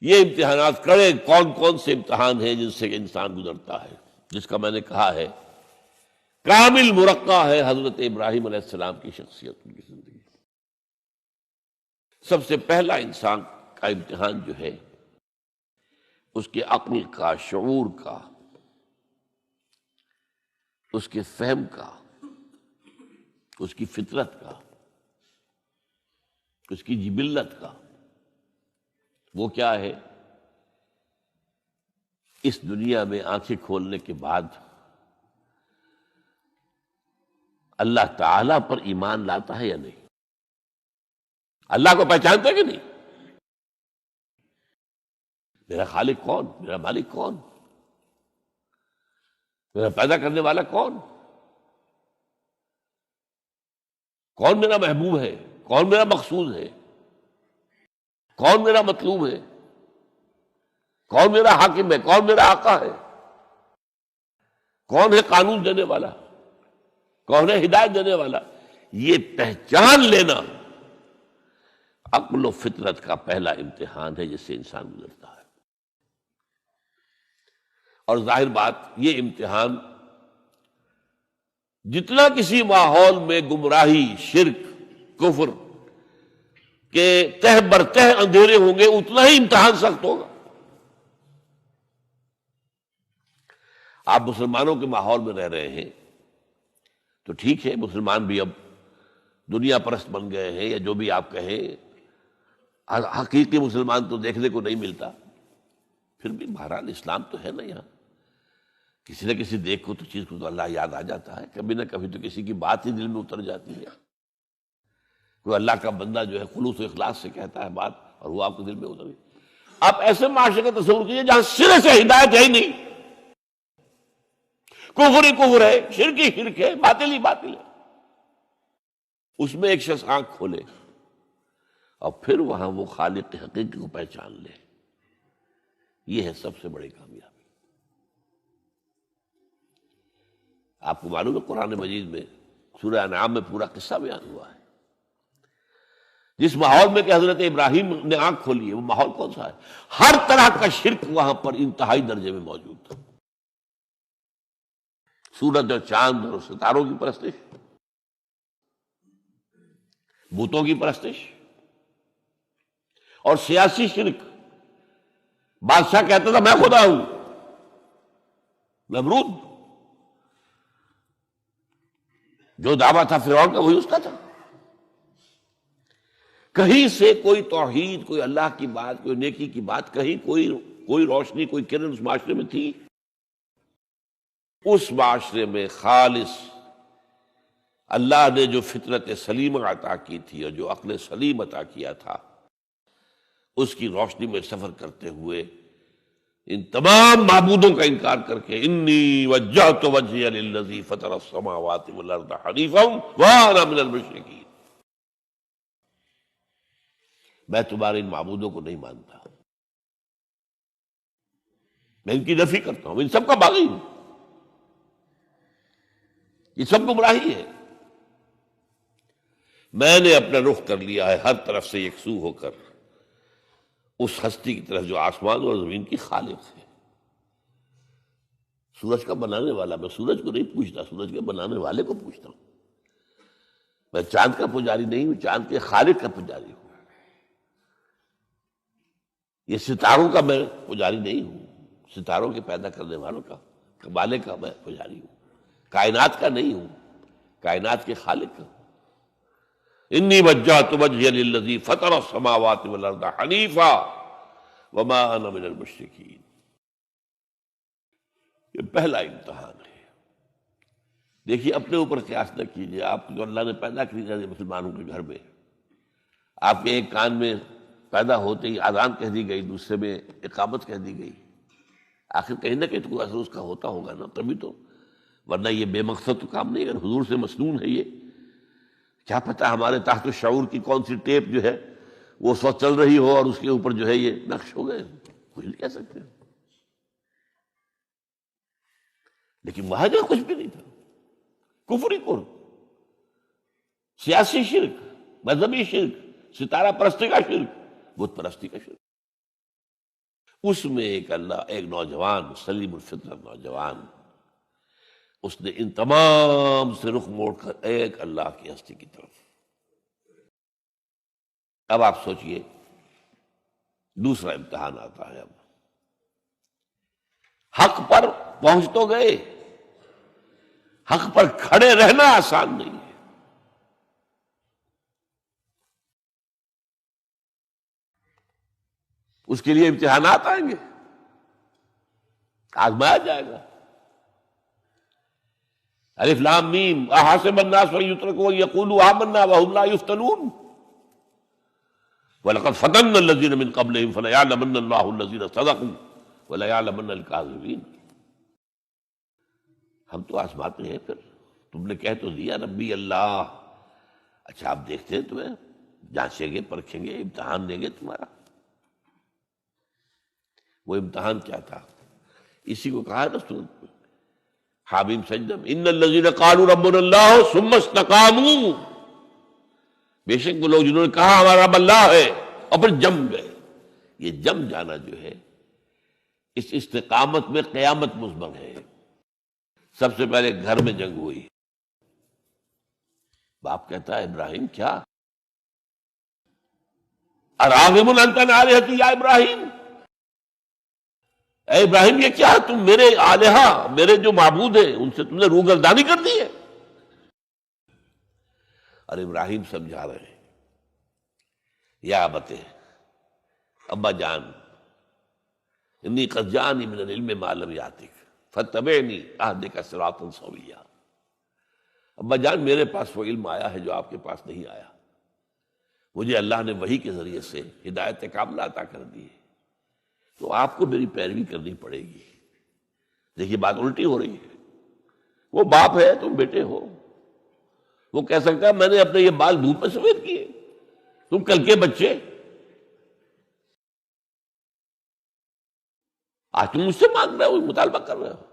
یہ امتحانات کڑے کون کون سے امتحان ہیں جن سے انسان گزرتا ہے، جس کا میں نے کہا ہے کامل مرقع ہے حضرت ابراہیم علیہ السلام کی شخصیت، ان کی زندگی۔ سب سے پہلا انسان کا امتحان جو ہے اس کے عقل کا، شعور کا، اس کے فہم کا، اس کی فطرت کا، اس کی جبلت کا، وہ کیا ہے؟ اس دنیا میں آنکھیں کھولنے کے بعد اللہ تعالی پر ایمان لاتا ہے یا نہیں؟ اللہ کو پہچانتا ہے کہ نہیں؟ میرا خالق کون؟ میرا مالک کون؟ میرا پیدا کرنے والا کون؟ کون میرا محبوب ہے؟ کون میرا مقصود ہے؟ کون میرا مطلوب ہے؟ کون میرا حاکم ہے؟ کون میرا آقا ہے؟ کون ہے قانون دینے والا؟ کون ہے ہدایت دینے والا؟ یہ پہچان لینا عقل و فطرت کا پہلا امتحان ہے جس سے انسان گزرتا ہے۔ اور ظاہر بات یہ امتحان جتنا کسی ماحول میں گمراہی، شرک، کفر کے تہ برتہ اندھیرے ہوں گے اتنا ہی امتحان سخت ہوگا۔ آپ مسلمانوں کے ماحول میں رہ رہے ہیں تو ٹھیک ہے، مسلمان بھی اب دنیا پرست بن گئے ہیں یا جو بھی آپ کہیں، حقیقی مسلمان تو دیکھنے کو نہیں ملتا، پھر بھی بہرحال اسلام تو ہے نا یہاں، کسی نہ کسی دیکھ کو تو چیز کو تو اللہ یاد آ جاتا ہے، کبھی نہ کبھی تو کسی کی بات ہی دل میں اتر جاتی ہے، کوئی اللہ کا بندہ جو ہے خلوص و اخلاص سے کہتا ہے بات اور وہ آپ کے دل میں اتر گئی۔ آپ ایسے معاشرے کا تصور کیجیے جہاں سرے سے ہدایت ہے ہی نہیں، کفر ہی کفر ہے، شرک ہی شرک ہے، باطل ہی باطل ہے، اس میں ایک شخص آنکھ کھولے اور پھر وہاں وہ خالق حقیقی کو پہچان لے، یہ ہے سب سے بڑی کامیابی۔ آپ کو معلوم ہے قرآن مجید میں سورہ انعام میں پورا قصہ بیان ہوا ہے، جس ماحول میں کہ حضرت ابراہیم نے آنکھ کھولی ہے وہ ماحول کون سا ہے؟ ہر طرح کا شرک وہاں پر انتہائی درجے میں موجود تھا، سورج اور چاند اور ستاروں کی پرستش، بتوں کی پرستش، اور سیاسی شرک۔ بادشاہ کہتا تھا میں خدا ہوں، نمرود جو دعویٰ تھا فرعون کا وہی اس کا تھا۔ کہیں سے کوئی توحید، کوئی اللہ کی بات، کوئی نیکی کی بات، کہیں کوئی روشنی، کوئی کرن اس معاشرے میں تھی؟ اس معاشرے میں خالص اللہ نے جو فطرت سلیمہ عطا کی تھی اور جو عقل سلیم عطا کیا تھا، اس کی روشنی میں سفر کرتے ہوئے ان تمام معبودوں کا انکار کر کے انی وجہت وجہی للذی فطر السماوات والارض حنیفا وانا من المشرکین، میں تمہارے ان معبودوں کو نہیں مانتا، میں ان کی نفی کرتا ہوں، ان سب کا باغی ہوں، یہ سب گمراہی ہے، میں نے اپنا رخ کر لیا ہے ہر طرف سے یکسو ہو کر اس ہستی کی طرف جو آسمان اور زمین کی خالق ہے۔ سورج کا بنانے والا، میں سورج کو نہیں پوچھتا، سورج کے بنانے والے کو پوچھتا ہوں۔ میں چاند کا پجاری نہیں ہوں، چاند کے خالق کا پجاری ہوں۔ یہ ستاروں کا میں پجاری نہیں ہوں، ستاروں کے پیدا کرنے والوں کا، کمالے کا میں پجاری ہوں، کائنات کا نہیں ہوں، کائنات کے خالق کا۔ انی وجہت وجہی للذی فطر السماوات والارض حنیفا وما انا من المشرکین۔ یہ پہلا امتحان ہے۔ دیکھیے اپنے اوپر قیاس نہ کیجیے، آپ جو اللہ نے پیدا کیا مسلمانوں کے گھر میں، آپ کے ایک کان میں پیدا ہوتے ہی اذان کہہ دی گئی، دوسرے میں اقامت کہہ دی گئی، آخر کہیں نہ کہیں تو کوئی اثر اس کا ہوتا ہوگا نا، تبھی تو، ورنہ یہ بے مقصد تو کام نہیں، اگر حضور سے مسنون ہے یہ، کیا پتہ ہمارے تحت الشعور کی کون سی ٹیپ جو ہے وہ اس وقت چل رہی ہو اور اس کے اوپر جو ہے یہ نقش ہو گئے، کچھ نہیں کہہ سکتے۔ لیکن وہاں جو کچھ بھی نہیں تھا، کفر ہی کفر، سیاسی شرک، مذہبی شرک، ستارہ پرستی کا شرک، بت پرستی کا شرک۔ اس میں ایک نوجوان سلیم الفطرت نوجوان، اس نے ان تمام سے رخ موڑ کر ایک اللہ کی ہستی کی طرف۔ اب آپ سوچئے دوسرا امتحان آتا ہے۔ اب حق پر پہنچ تو گئے، حق پر کھڑے رہنا آسان نہیں ہے۔ اس کے لیے امتحانات آئیں گے، آزمایا جائے گا۔ الف لام میم احسب الناس ان یترکوا ان یقولوا آمنا وهم لا یفتنون وَلَقَدْ فَتَنَّا الَّذِينَ مِن قَبْلِهِمْ فَلَيَعْلَمَنَّ اللَّهُ الَّذِينَ صَدَقُوا وَلَيَعْلَمَنَّ الْكَاذِبِينَ۔ ہم تو آزماتے ہیں، پھر تم نے کہہ تو دیا ربی اللہ، اچھا آپ دیکھتے ہیں تمہیں جانچیں گے، پرکھیں گے، امتحان دیں گے تمہارا۔ وہ امتحان کیا تھا؟ اسی کو کہا نا سورۃ حامیم سجدہ، ان الذین قالوا ربنا اللہ ثم استقاموا، بے شک وہ لوگ جنہوں نے کہا ہمارا رب اللہ ہے اور پھر جم گئے۔ یہ جم جانا جو ہے اس استقامت میں قیامت مضمر ہے۔ سب سے پہلے گھر میں جنگ ہوئی، باپ کہتا ہے ابراہیم کیا؟ اراغب انت عن آلہتی یا ابراہیم، اے ابراہیم یہ کیا، تم میرے آلہہ، میرے جو معبود ہیں ان سے تم نے روگردانی کر دی ہے۔ اور ابراہیم سمجھا رہے ہیں یا ابت، ابا جان، انی قد جانی من العلم ما لم یاتک فاتبعنی اہدک صراطا سویا۔ ابا جان میرے پاس وہ علم آیا ہے جو آپ کے پاس نہیں آیا، مجھے اللہ نے وحی کے ذریعے سے ہدایت کاملہ عطا کر دی ہے، تو آپ کو میری پیروی کرنی پڑے گی۔ دیکھیے بات الٹی ہو رہی ہے، وہ باپ ہے تم بیٹے ہو، وہ کہہ سکتا ہے میں نے اپنے یہ بال دھوپ میں سفید کیے، تم کل کے بچے، آج تم مجھ سے مانگ رہے ہو، مطالبہ کر رہے ہو۔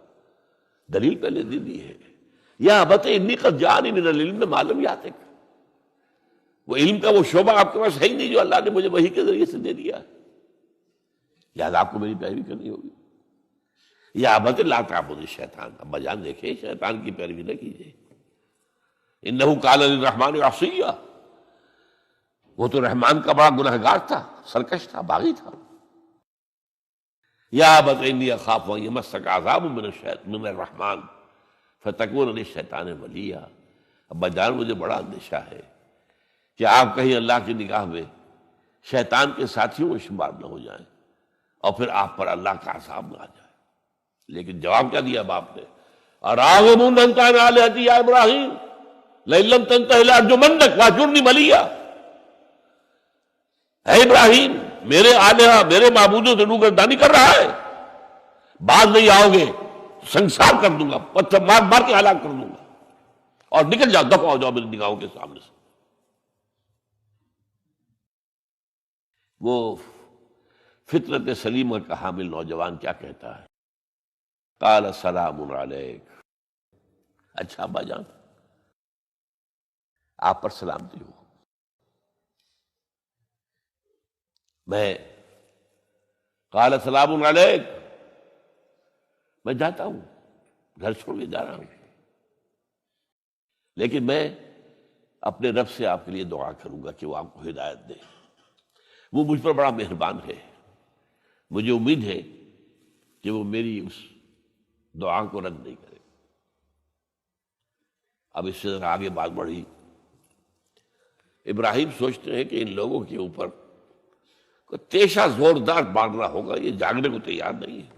دلیل پہلے دے دی ہے، یا ابت انی قد جانی من العلم ما لم یاتک، وہ علم کا وہ شعبہ آپ کے پاس ہے ہی نہیں جو اللہ نے مجھے وحی کے ذریعے سے دے دیا ہے، لہٰذا آپ کو میری پیروی کرنی ہوگی۔ یا ابت لا تعبد الشیطان، ابا جان دیکھیں شیطان کی پیروی نہ کیجیے، انہ کان للرحمن عصیا، وہ تو رحمان کا بڑا گنہگار تھا، سرکش تھا، باغی تھا۔ یا ابت انی اخاف ان یمسک عذاب من الرحمن فتکون للشیطان ولیا، ابا جان مجھے بڑا اندیشہ ہے کہ آپ کہیں اللہ کی نگاہ میں شیطان کے ساتھیوں میں شمار نہ ہو جائیں اور پھر آپ پر اللہ کا عذاب نہ آ جائے۔ لیکن جواب کیا دیا باپ نے؟ اراغب انت عن آلہتی یا ابراہیم لئن لم تنتہ لارجمنک واہجرنی ملیا، اے ابراہیم میرے آلہہ، میرے معبودوں سے روگردانی کر رہا ہے، باز نہیں آؤ گے سنسار کر دوں گا، پتھر مار مار کے ہلاک کر دوں گا، اور نکل جاؤ، دفع ہو جاؤ میری نگاہوں کے سامنے سے۔ وہ فطرت سلیمہ کا حامل نوجوان کیا کہتا ہے؟ قال سلام علیک، اچھا ابا جان آپ پر سلامتی ہو، میں قال سلام علیک، میں جاتا ہوں، گھر چھوڑ کے جا رہا ہوں، لیکن میں اپنے رب سے آپ کے لیے دعا کروں گا کہ وہ آپ کو ہدایت دے، وہ مجھ پر بڑا مہربان ہے، مجھے امید ہے کہ وہ میری اس دعا کو رد نہیں کرے۔ اب اس سے ذرا آگے بات بڑھی، ابراہیم سوچتے ہیں کہ ان لوگوں کے اوپر کوئی تیشہ زوردار مارنا ہوگا، یہ جاگنے کو تیار نہیں ہے۔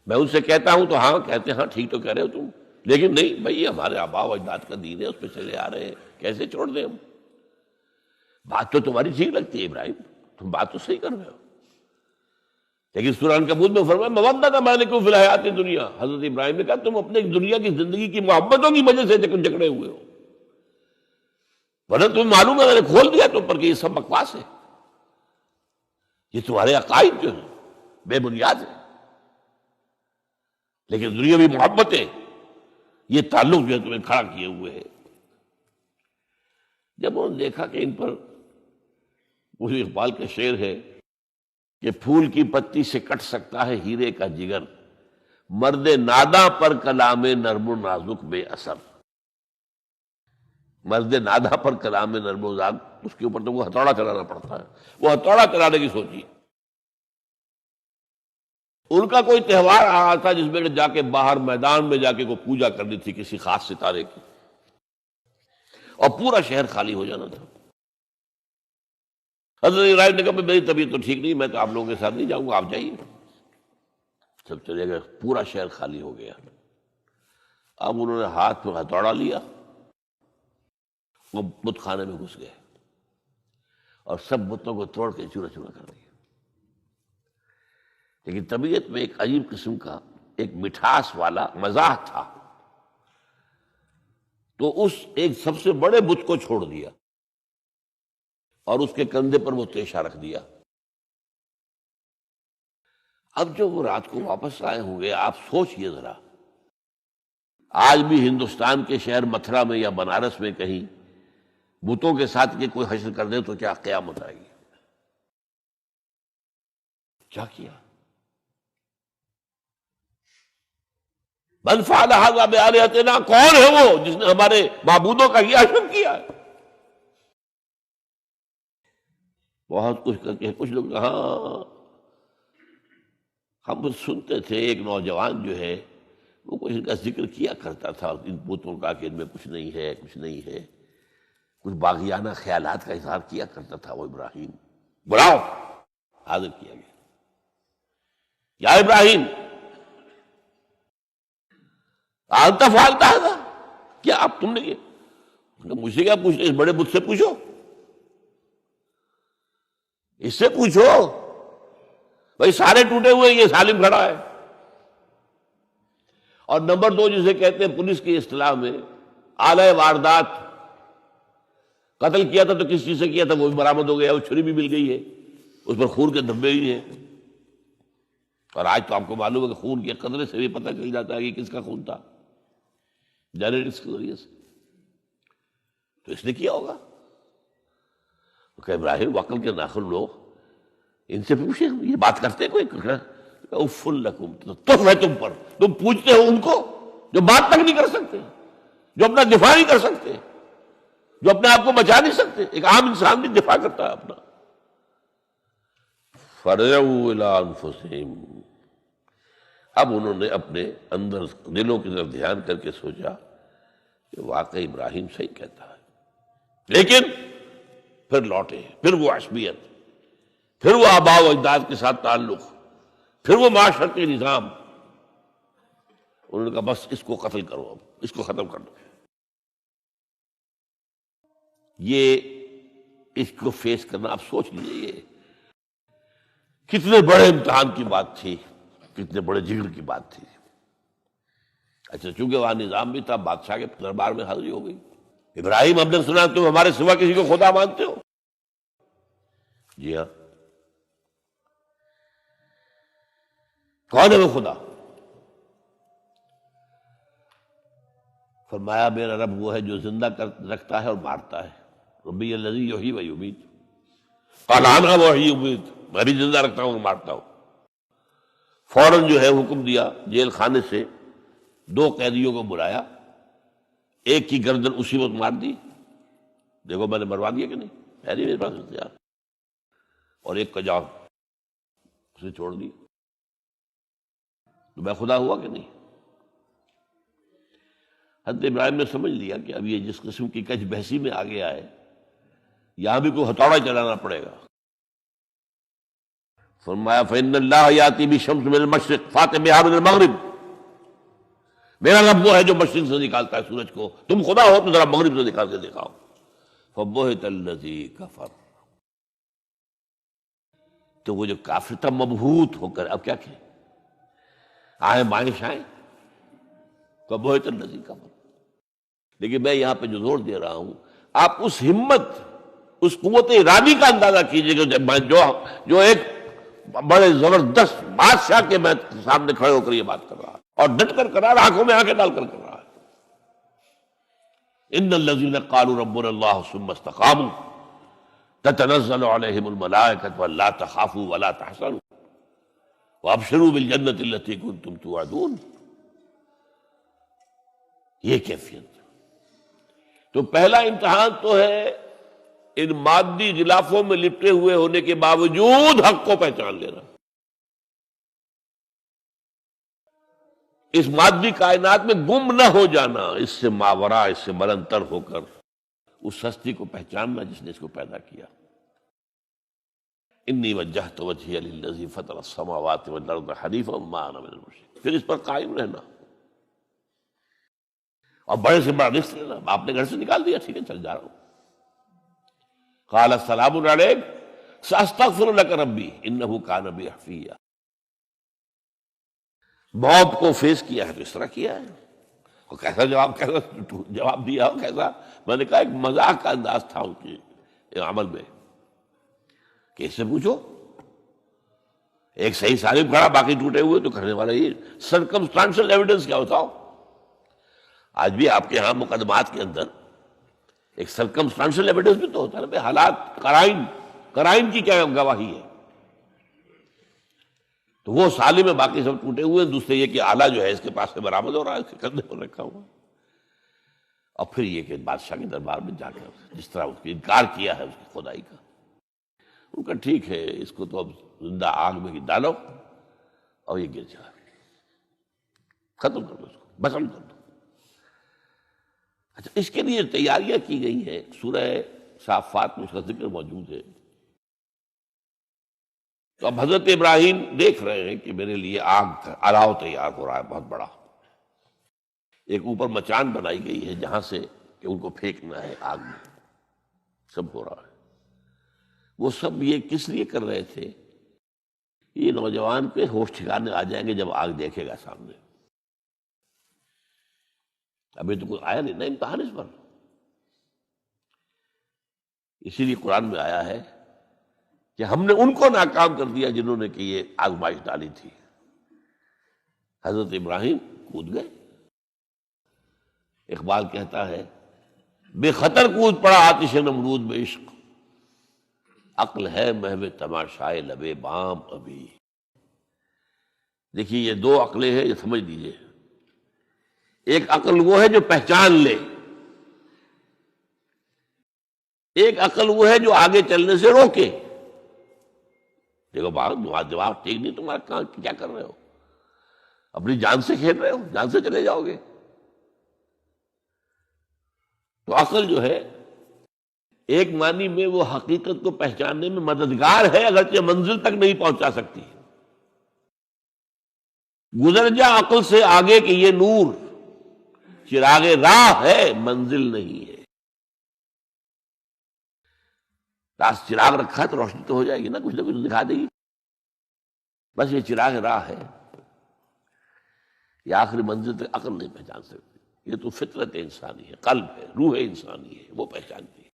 میں ان سے کہتا ہوں تو ہاں کہتے ہیں، ہاں ٹھیک تو کہہ رہے ہو تم، لیکن نہیں بھائی یہ ہمارے آباء و اجداد کا دین ہے، اس پہ چلے آ رہے ہیں، کیسے چھوڑ دیں ہم؟ بات تو تمہاری ٹھیک لگتی ہے ابراہیم، تم بات تو صحیح کر رہے ہو، لیکن سورہ عنکبوت میں فرمایا مودۃ بینکم فی الحیات الدنیا، حضرت ابراہیم نے کہا تم اپنے دنیا کی زندگی کی محبتوں کی وجہ سے جکڑے ہوئے ہو، ورنہ تمہیں معلوم ہے میں نے کھول دیا تم پر کہ یہ سب بکواس ہے، یہ تمہارے عقائد جو ہیں بے بنیاد ہیں، لیکن دنیاوی محبتیں یہ تعلق جو ہے تمہیں کھڑا کیے ہوئے ہے۔ جب انہوں نے دیکھا کہ ان پر وہ اقبال کا شعر ہے کہ پھول کی پتی سے کٹ سکتا ہے ہیرے کا جگر، مرد ناداں پر کلام نرم و نازک بے اثر۔ مرد ناداں پر کلام نرم و نازک، اس کے اوپر تو وہ ہتھوڑا چلانا پڑتا ہے، وہ ہتھوڑا چلانے کی سوچی۔ ان کا کوئی تہوار آ رہا تھا جس میں جا کے باہر میدان میں جا کے کوئی پوجا کرنی تھی کسی خاص ستارے کی، اور پورا شہر خالی ہو جانا تھا۔ حضرت ابراہیم نے کہا میری طبیعت تو ٹھیک نہیں، میں تو آپ لوگوں کے ساتھ نہیں جاؤں گا، آپ جائیے۔ سب چلے گئے، پورا شہر خالی ہو گیا۔ اب انہوں نے ہاتھ میں ہتھوڑا لیا، وہ بت خانے میں گھس گئے اور سب بتوں کو توڑ کے چورا چورا کر دیا۔ لیکن طبیعت میں ایک عجیب قسم کا ایک مٹھاس والا مزاح تھا، تو اس ایک سب سے بڑے بت کو چھوڑ دیا اور اس کے کندھے پر وہ تیشہ رکھ دیا۔ اب جو وہ رات کو واپس آئے ہوں گے، آپ سوچئے ذرا، آج بھی ہندوستان کے شہر متھرا میں یا بنارس میں کہیں بتوں کے ساتھ کے کوئی حشر کر دے تو کیا قیامت آئے گی۔ کیا کیا؟ من فعل ھذا بآلہتنا، کون ہے وہ جس نے ہمارے معبودوں کا یہ حشر کیا ہے؟ بہت کچھ کر کے کچھ لوگ ہاں ہم سنتے تھے، ایک نوجوان جو ہے وہ کچھ ان کا ذکر کیا کرتا تھا ان بتوں کا کہ ان میں کچھ نہیں ہے، کچھ نہیں ہے، کچھ باغیانہ خیالات کا اظہار کیا کرتا تھا وہ ابراہیم۔ بلاؤ، حاضر کیا گیا۔ یا ابراہیم انت فعلت ھذا، کیا اب تم نے یہ؟ مجھ سے کیا پوچھنا، اس بڑے بت سے پوچھو، اس سے پوچھو، بھائی سارے ٹوٹے ہوئے، یہ سالم کھڑا ہے۔ اور نمبر دو، جسے کہتے ہیں پولیس کی اصطلاح میں آلہ واردات، قتل کیا تھا تو کس چیز سے کیا تھا وہ بھی برآمد ہو گیا، وہ چھری بھی مل گئی ہے، اس پر خون کے دھبے ہی ہیں۔ اور آج تو آپ کو معلوم ہے کہ خون کے قطرے سے بھی پتہ چل جاتا ہے کہ کس کا خون تھا، جینیٹکس کے ذریعے سے۔ تو اس نے کیا ہوگا کہ ابراہیم وقل کے ناخن لو، ان سے پوچھے یہ بات کرتے کوئی؟ اف لکم، تف ہے تم پر، تم پوچھتے ہو ان کو جو بات تک نہیں کر سکتے، جو اپنا دفاع نہیں کر سکتے، جو اپنے آپ کو بچا نہیں سکتے۔ ایک عام انسان بھی دفاع کرتا ہے اپنا۔ فرجعوا الی انفسہم، اب انہوں نے اپنے اندر دلوں کی طرف دھیان کر کے سوچا کہ واقعی ابراہیم صحیح کہتا ہے، لیکن پھر لوٹے، پھر وہ عصبیت، پھر وہ آباء و اجداد کے ساتھ تعلق، پھر وہ معاشرتی نظام۔ انہوں نے کہا بس اس کو قتل کرو، اب اس کو ختم کر دو۔ یہ اس کو فیس کرنا، آپ سوچ لیجیے یہ کتنے بڑے امتحان کی بات تھی، کتنے بڑے جگر کی بات تھی۔ اچھا چونکہ وہاں نظام بھی تھا، بادشاہ کے دربار میں حاضری ہو گئی۔ ابراہیم ہم نے سنا تم ہمارے سوا کسی کو خدا مانتے ہو؟ جی ہاں، کون ہے وہ خدا؟ فرمایا میرا رب وہ ہے جو زندہ رکھتا ہے اور مارتا ہے، ربی الذی یحیی و یمیت۔ قال انا احیی و امیت، میں بھی زندہ رکھتا ہوں اور مارتا ہوں۔ فوراً جو ہے حکم دیا، جیل خانے سے 2 قیدیوں کو بلایا، ایک کی گردن اسی وقت مار دی، دیکھو میں نے مروا دیا کہ نہیں، ہے نہیں میرے پاس اختیار، اور ایک کا جان اسے چھوڑ دی، تو میں خدا ہوا کہ نہیں؟ حضرت ابراہیم نے سمجھ لیا کہ اب یہ جس قسم کی کچھ بحثی میں آ گیا ہے، یہاں بھی کوئی ہتھوڑا چلانا پڑے گا۔ فرمایا فإن اللہ یاتی بالشمس من المشرق فأت بہا من المغرب، میرا رب وہ ہے جو مشرق سے نکالتا ہے سورج کو، تم خدا ہو تو ذرا مغرب سے نکال کے دکھاؤ۔ فبہت الذی کفر، تو وہ جو کافر تھا مبہوت ہو کر اب کیا کہ آئیں بائیں شائیں، فبہت الذی کفر۔ لیکن میں یہاں پہ جو زور دے رہا ہوں، آپ اس ہمت، اس قوت ارادی کا اندازہ کیجئے کہ جو ایک بڑے زبردست بادشاہ کے میں سامنے کھڑے ہو کر یہ بات کر رہا ہے، اور ڈٹ کر رہا ہے، آنکھوں میں آنکھیں ڈال کر رہا ہے۔ ان الذین قالوا ربنا اللہ ثم استقاموا تتنزل علیہم الملائکۃ الا تخافوا ولا تحزنوا وابشروا بالجنۃ التی کنتم توعدون. یہ کیفیت. تو پہلا امتحان تو ہے ان مادی غلافوں میں لپٹے ہوئے ہونے کے باوجود حق کو پہچان لینا. اس مادی کائنات میں گم نہ ہو جانا، اس سے ماورا، اس سے بلندتر ہو کر اس ہستی کو پہچاننا جس نے اس کو پیدا کیا. انی وجہت وجہی للذی فطر السماوات والارض حنیفا وما انا من المشرکین. پھر اس پر قائم رہنا اور بڑے سے بڑا رزق لینا. آپ نے گھر سے نکال دیا، ٹھیک ہے چل جا رہا ہوں. قال السلام علیک ساستغفر لک ربی انہ کان بی حفیہ. موت کو فیس کیا ہے تو اس طرح کیا ہے. اور کیسا جواب دیا ہو، کیسا. میں نے کہا ایک مذاق کا انداز تھا ان کے عمل میں کہ اس سے پوچھو ایک صحیح سالم کھڑا باقی ٹوٹے ہوئے تو کرنے والا یہ سرکمسٹانشل ایویڈنس کیا ہوتا ہو. آج بھی آپ کے ہاں مقدمات کے اندر ایک سرکمسٹانشل ایویڈنس بھی تو ہوتا ہے نا، حالات، قرائن کی کیا گواہی ہے. تو وہ سالم میں باقی سب ٹوٹے ہوئے. دوسرے یہ کہ آلہ جو ہے اس کے پاس سے برآمد ہو رہا ہے، اس کے کندھے پر رکھا ہوا. اور پھر یہ کہ بادشاہ کے دربار میں جا کر جس طرح اس کو انکار کیا ہے اس کی خدائی کا. ان کا ٹھیک ہے، اس کو تو اب زندہ آگ میں ڈالو اور یہ گر جائے، ختم کر دو، اس کو بسم کر دو. اچھا، اس کے لیے تیاریاں کی گئی ہیں. سورہ صافات میں اس کا ذکر موجود ہے. تو اب حضرت ابراہیم دیکھ رہے ہیں کہ میرے لیے آگ کا الاؤ تیار ہو رہا ہے بہت بڑا. ایک اوپر مچان بنائی گئی ہے جہاں سے کہ ان کو پھینکنا ہے آگ میں. سب ہو رہا ہے. وہ سب یہ کس لیے کر رہے تھے؟ یہ نوجوان کے ہوش ٹھکانے آ جائیں گے جب آگ دیکھے گا سامنے. ابھی تو کوئی آیا نہیں نا امتحان اس پر. اسی لیے قرآن میں آیا ہے کہ ہم نے ان کو ناکام کر دیا جنہوں نے کہ یہ آزمائش ڈالی تھی. حضرت ابراہیم کود گئے. اقبال کہتا ہے بے خطر کود پڑا آتش نمرود میں عشق، عقل ہے محو تماشائے لبے بام ابھی. دیکھیے یہ دو عقلیں ہیں، یہ سمجھ لیجیے. ایک عقل وہ ہے جو پہچان لے، ایک عقل وہ ہے جو آگے چلنے سے روکے. دیکھو دماغ ٹھیک نہیں تمہارا، کیا کر رہے ہو؟ اپنی جان سے کھیل رہے ہو، جان سے چلے جاؤ گے. تو عقل جو ہے ایک معنی میں وہ حقیقت کو پہچاننے میں مددگار ہے، اگرچہ منزل تک نہیں پہنچا سکتی. گزر جا عقل سے آگے کہ یہ نور چراغ راہ ہے، منزل نہیں ہے. پاس چراغ رکھا ہے تو روشنی تو ہو جائے گی نا، کچھ نہ کچھ دکھا دے گی. بس یہ چراغ راہ ہے، یہ آخری منزل تک عقل نہیں پہچان سکتی. یہ تو فطرت انسانی ہے، قلب ہے، روح انسانی ہے، وہ پہچانتی ہے.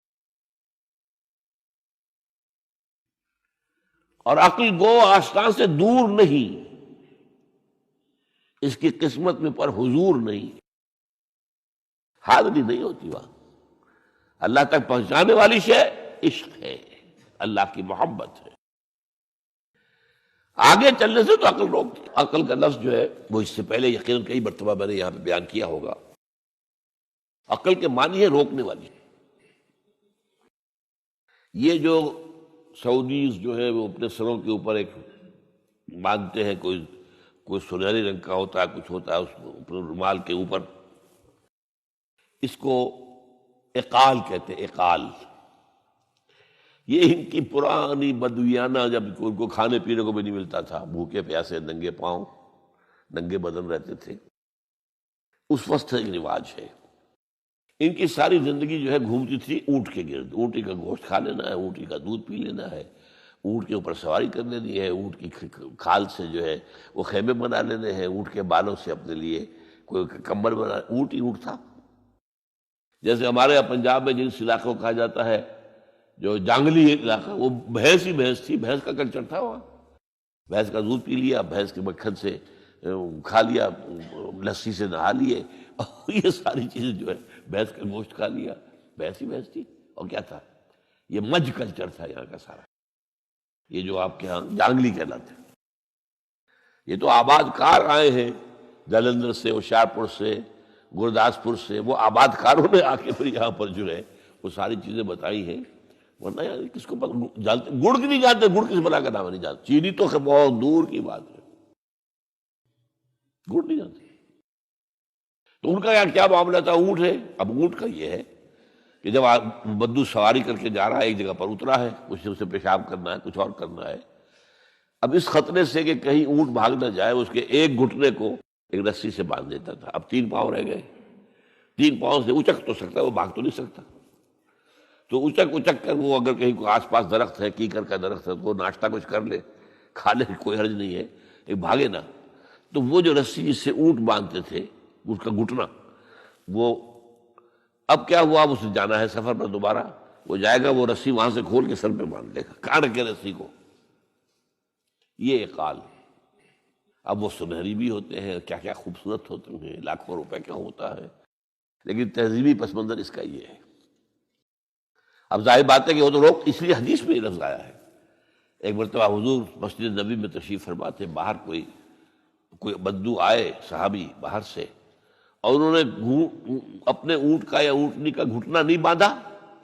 اور عقل گو آستان سے دور نہیں، اس کی قسمت میں پر حضور نہیں، حاضری نہیں ہوتی وہاں. اللہ تک پہنچانے والی شے عشق ہے، اللہ کی محبت ہے. آگے چلنے سے تو عقل روکتی. عقل کا لفظ جو ہے وہ اس سے پہلے یقیناً کئی مرتبہ میں نے یہاں پہ بیان کیا ہوگا. عقل کے معنی ہے روکنے والی. یہ جو سعودیز جو ہے وہ اپنے سروں کے اوپر ایک باندھتے ہیں، کوئی سنہری رنگ کا ہوتا ہے، کچھ ہوتا ہے اس رومال کے اوپر. اس کو اقال کہتے ہیں، اقال. یہ ان کی پرانی بدویانہ، جب ان کو کھانے پینے کو بھی نہیں ملتا تھا، بھوکے پیاسے ننگے پاؤں ننگے بدن رہتے تھے، اس وقت ایک رواج ہے. ان کی ساری زندگی جو ہے گھومتی تھی اونٹ کے گرد. اونٹی کا گوشت کھا لینا ہے، اونٹی کا دودھ پی لینا ہے، اونٹ کے اوپر سواری کر لینی ہے، اونٹ کی کھال سے جو ہے وہ خیمے بنا لینے ہیں، اونٹ کے بالوں سے اپنے لیے کوئی کمبل بنا. اونٹ ہی اونٹ تھا. جیسے ہمارے یہاں پنجاب میں جس علاقوں کو کہا جاتا ہے جو جانگلی علاقہ، وہ بھینس ہی بھینس تھی، بھینس کا کلچر تھا وہاں. بھینس کا دودھ پی لیا، بھینس کے مکھن سے کھا لیا، لسی سے نہا لیے، اور یہ ساری چیزیں جو ہے بھینس کا گوشت کھا لیا. بھینس ہی بھینس تھی. اور کیا تھا؟ یہ مج کلچر تھا یہاں کا سارا، یہ جو آپ کے ہاں جانگلی کہلاتے ہیں، یہ تو آباد کار آئے ہیں جلندھر سے، ہوشیارپور سے، گرداسپور سے، وہ آباد کاروں نے آ کے پھر یہاں پر جو ہے وہ ساری چیزیں بتائی ہیں، ورنہ یار کس کو جانتے، گڑ کی نہیں جانتے، گڑ کس بلا کا نام نہیں جانتے، چینی تو بہت دور کی بات ہے، گڑ نہیں جانتے۔ تو ان کا کیا معاملہ تھا؟ اونٹ ہے۔ اب اونٹ کا یہ ہے کہ جب بدو سواری کر کے جا رہا ہے، ایک جگہ پر اترا ہے، کچھ اسے پیشاب کرنا ہے، کچھ اور کرنا ہے، اب اس خطرے سے کہ کہیں اونٹ بھاگ نہ جائے، اس کے ایک گھٹنے کو ایک رسی سے باندھ دیتا تھا۔ اب 3 پاؤں رہ گئے، 3 پاؤں سے اچک تو سکتا ہے، وہ بھاگ تو نہیں سکتا، تو اچک کر وہ اگر کہیں آس پاس درخت ہے، کیکر کا درخت ہے، تو وہ ناشتہ کچھ کر لے، کھا لے، کوئی حرج نہیں ہے، ایک بھاگے نا۔ تو وہ جو رسی جس سے اونٹ باندھتے تھے، اس کا گھٹنا، وہ اب کیا ہوا، اب اسے جانا ہے سفر پر دوبارہ، وہ جائے گا، وہ رسی وہاں سے کھول کے سر پہ باندھ لے گا، کاٹ کے رسی کو۔ یہ اقال، اب وہ سنہری بھی ہوتے ہیں، کیا کیا خوبصورت ہوتے ہیں، لاکھوں روپے کا ہوتا ہے، لیکن تہذیبی پس منظر اس کا یہ ہے۔ اب ظاہر بات ہے کہ وہ تو لوگ، اس لیے حدیث میں یہ لفظ آیا ہے۔ ایک مرتبہ حضور مسجد نبی میں تشریف فرما تھے، باہر کوئی بدو آئے صحابی باہر سے، اور انہوں نے اپنے اونٹ کا یا اونٹنی کا گھٹنا نہیں باندھا،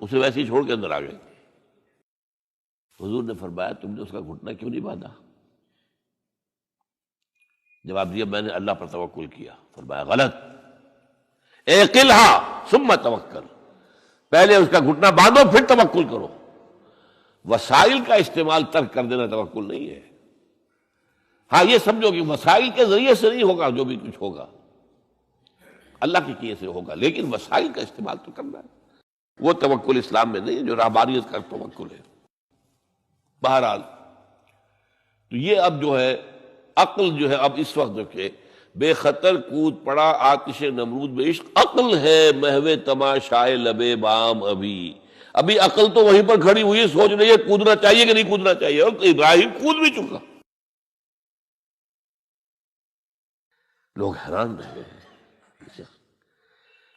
اسے ویسے ہی چھوڑ کے اندر آ گئے۔ حضور نے فرمایا تم نے اس کا گھٹنا کیوں نہیں باندھا؟ جواب دیا میں نے اللہ پر توکل کیا۔ فرمایا غلط، اعقلھا ثم توکل، پہلے اس کا گھٹنا باندھو پھر توکل کرو۔ وسائل کا استعمال ترک کر دینا توکل نہیں ہے۔ ہاں یہ سمجھو کہ وسائل کے ذریعے سے نہیں ہوگا، جو بھی کچھ ہوگا اللہ کے کیے سے ہوگا، لیکن وسائل کا استعمال تو کرنا ہے، وہ توکل اسلام میں نہیں ہے جو رہبانیت کا توکل ہے۔ بہرحال تو یہ اب جو ہے عقل جو ہے، اب اس وقت جو کہ بے خطر کود پڑا آتش نمرود میں عشق، عقل ہے محو تماشائے لبے بام، ابھی عقل تو وہیں پر کھڑی ہوئی سوچ رہی ہے کودنا چاہیے کہ نہیں کودنا چاہیے، اور ابراہیم کود بھی چکا۔ لوگ حیران رہے ہیں،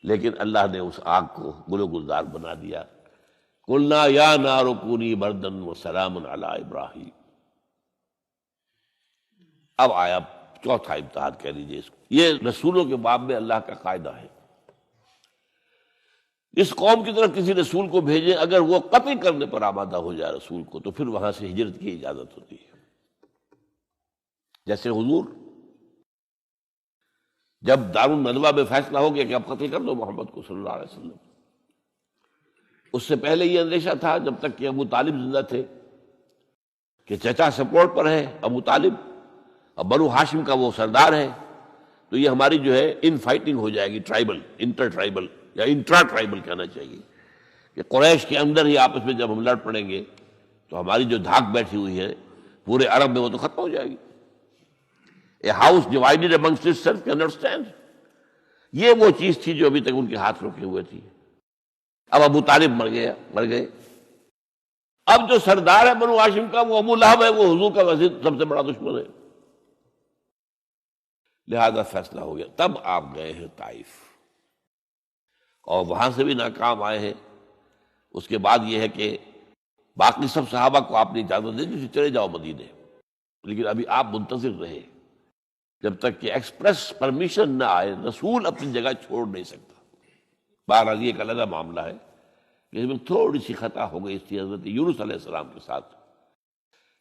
لیکن اللہ نے اس آگ کو گل و گلزار بنا دیا۔ قلنا یا نار کونی بردن وسلام علی ابراہیم۔ اب آیا چوتھا امتحان کہہ لیجیے اس کو، یہ رسولوں کے باب میں اللہ کا قاعدہ ہے، اس قوم کی طرف کسی رسول کو بھیجیں، اگر وہ قتل کرنے پر آمادہ ہو جائے رسول کو، تو پھر وہاں سے ہجرت کی اجازت ہوتی ہے۔ جیسے حضور جب دارالندوا میں فیصلہ ہو گیا کہ اب قتل کر دو محمد کو صلی اللہ علیہ وسلم، اس سے پہلے یہ اندیشہ تھا جب تک کہ ابو طالب زندہ تھے کہ چچا سپورٹ پر ہے ابو طالب، اب بنو ہاشم کا وہ سردار ہے، تو یہ ہماری جو ہے ان فائٹنگ ہو جائے گی، ٹرائبل، انٹر ٹرائبل یا انٹرا ٹرائبل کہنا چاہیے، کہ قریش کے اندر ہی آپس میں جب ہم لڑ پڑیں گے تو ہماری جو دھاک بیٹھی ہوئی ہے پورے عرب میں وہ تو ختم ہو جائے گی۔ A house divided amongst itself can understand۔ یہ وہ چیز تھی جو ابھی تک ان کے ہاتھ روکے ہوئے تھی۔ اب ابو طالب مر گئے، اب جو سردار ہے بنو ہاشم کا وہ ابو لہب ہے، وہ حضور کا وزیر سب سے بڑا دشمن ہے، لہذا فیصلہ ہو گیا۔ تب آپ گئے ہیں طائف، اور وہاں سے بھی ناکام آئے ہیں۔ اس کے بعد یہ ہے کہ باقی سب صحابہ کو آپ نے اجازت دے دی چلے جاؤ مدینے، لیکن ابھی آپ منتظر رہے جب تک کہ ایکسپریس پرمیشن نہ آئے، رسول اپنی جگہ چھوڑ نہیں سکتا۔ بہرحال یہ ایک علیحدہ معاملہ ہے کہ اس میں تھوڑی سی خطا ہو گئی تھی حضرت یونس علیہ السلام کے ساتھ،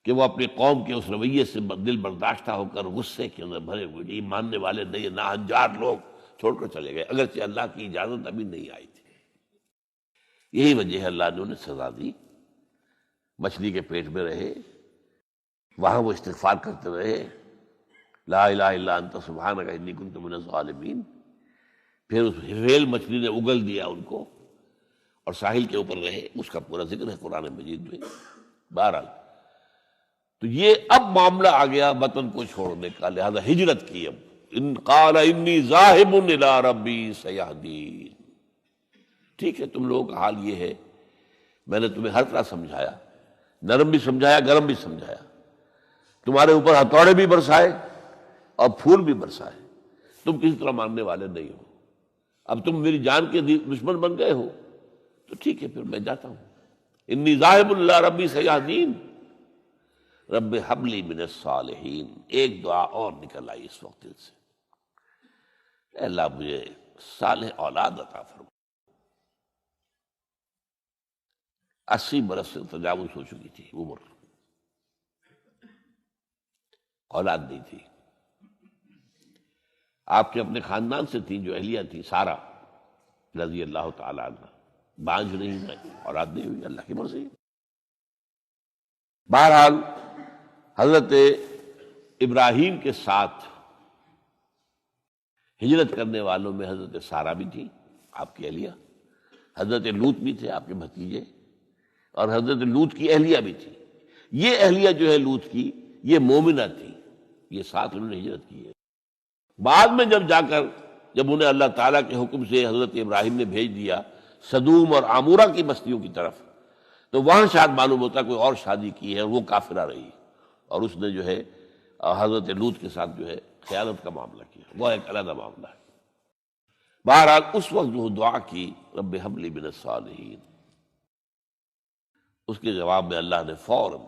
کہ وہ اپنی قوم کے اس رویے سے دل برداشتہ ہو کر غصے کے اندر بھرے ہوئے، یہ ماننے والے نہیں، ناہنجار لوگ چھوڑ کر چلے گئے، اگرچہ اللہ کی اجازت ابھی نہیں آئی تھی۔ یہی وجہ ہے اللہ نے انہیں سزا دی، مچھلی کے پیٹ میں رہے، وہاں وہ استغفار کرتے رہے، لا الہ الا انت سبحانک انی کنت من الظالمین۔ پھر اس ویل مچھلی نے اگل دیا ان کو، اور ساحل کے اوپر رہے، اس کا پورا ذکر ہے قرآن مجید میں۔ بہرحال تو یہ اب معاملہ آ گیا وطن کو چھوڑنے کا، لہذا ہجرت کی۔ اب ان قال انی ذاہب الی ربی سیہدین، ٹھیک ہے تم لوگوں کا حال یہ ہے، میں نے تمہیں ہر طرح سمجھایا، نرم بھی سمجھایا، گرم بھی سمجھایا، تمہارے اوپر ہتھوڑے بھی برسائے اور پھول بھی برسائے، تم کسی طرح ماننے والے نہیں ہو، اب تم میری جان کے دشمن بن گئے ہو، تو ٹھیک ہے پھر میں جاتا ہوں۔ انی ذاہب اللہ ربی سیہدین رب ہب لی من الصالحین. ایک دعا اور نکل آئی اس وقت دل سے، اے اللہ مجھے صالح اولاد عطا فرما. 80 برس سے تجاوز ہو چکی تھی عمر، اولاد نہیں تھی. آپ کے اپنے خاندان سے تھی جو اہلیہ تھی سارہ رضی اللہ تعالی عنہ، بانجھ نہیں ہے، اولاد نہیں ہوئی، اللہ کی مرضی. بہرحال حضرت ابراہیم کے ساتھ ہجرت کرنے والوں میں حضرت سارہ بھی تھی آپ کی اہلیہ، حضرت لوط بھی تھے آپ کے بھتیجے، اور حضرت لوط کی اہلیہ بھی تھی. یہ اہلیہ جو ہے لوط کی، یہ مومنہ تھی، یہ ساتھ انہوں نے ہجرت کی ہے. بعد میں جب انہیں اللہ تعالیٰ کے حکم سے حضرت ابراہیم نے بھیج دیا سدوم اور عامورہ کی بستیوں کی طرف، تو وہاں شاید معلوم ہوتا کوئی اور شادی کی ہے، وہ کافرہ رہی اور اس نے جو ہے حضرت لوط کے ساتھ جو ہے خیانت کا معاملہ کیا، وہ ایک علیحدہ معاملہ ہے. بہرحال اس وقت جو دعا کی رب ہب لی من الصالحین، اس کے جواب میں اللہ نے فوراً